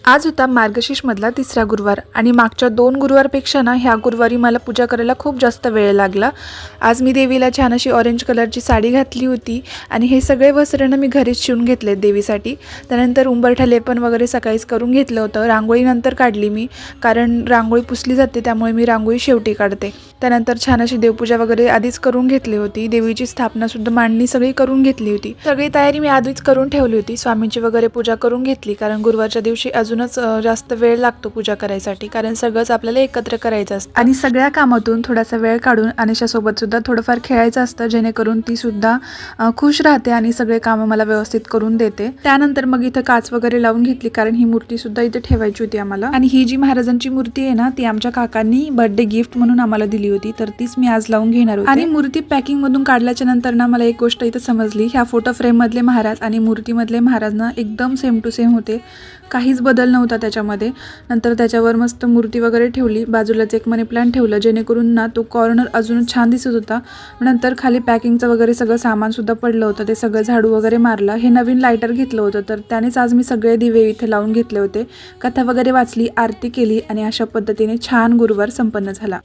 आज होता मार्गशीर्षमधला तिसरा गुरुवार आणि मागच्या 2 गुरुवारपेक्षा ना ह्या गुरुवारी मला पूजा करायला खूप जास्त वेळ लागला। आज मी देवीला छान अशी ऑरेंज कलरची साडी घातली होती आणि हे सगळे वस्त्र मी घरीच शिवून घेतले देवीसाठी। त्यानंतर उंबरठा लेपन वगैरे सकाळीच करून घेतलं होतं। रांगोळी नंतर काढली मी, कारण रांगोळी पुसली जाते त्यामुळे मी रांगोळी शेवटी काढते। त्यानंतर छान अशी देवपूजा वगैरे आधीच करून घेतली होती। देवीची स्थापना सुद्धा मांडणी सगळी करून घेतली होती। सगळी तयारी मी आधीच करून ठेवली होती। स्वामींची वगैरे पूजा करून घेतली, कारण गुरुवारच्या दिवशी अजूनच जास्त वेळ लागतो पूजा करायसाठी, कारण सगळंच आपल्याला एकत्र करायचं असतं आणि सगळ्या कामातून थोडासा वेळ काढून अनिशासोबत सुद्धा थोडंफार खेळायचं असतं, जेणेकरून ती सुद्धा खुश राहते आणि सगळे कामं मला व्यवस्थित करून देते। त्यानंतर मग इथं काच वगैरे लावून घेतली, कारण ही मूर्ती सुद्धा इथे ठेवायची होती आम्हाला। आणि ही जी महाराजांची मूर्ती आहे ना, ती आमच्या काकांनी बर्थडे गिफ्ट म्हणून आम्हाला दिली होती, तर तीच मी आज लावून घेणार होते। आणि मूर्ती पॅकिंग मधून काढल्याच्या नंतर ना मला एक गोष्ट इथे समजली, ह्या फोटो फ्रेम मधले महाराज आणि मूर्तीमधले महाराज ना एकदम सेम टू सेम होते, काहीच बदल नव्हता त्याच्यामध्ये। नंतर त्याच्यावर मस्त मूर्ती वगैरे ठेवली, बाजूलाच एक मनी प्लांट ठेवलं, जेणेकरून ना तो कॉर्नर अजून छान दिसत होता। नंतर खाली पॅकिंगचं वगैरे सगळं सामान सुद्धा पडलं होतं, ते सगळं झाडू वगैरे मारलं। हे नवीन लायटर घेतलं होतं, तर त्यानेच आज मी सगळे दिवे इथे लावून घेतले होते। कथा वगैरे वाचली, आरती केली आणि अशा पद्धतीने छान गुरुवार संपन्न झाला।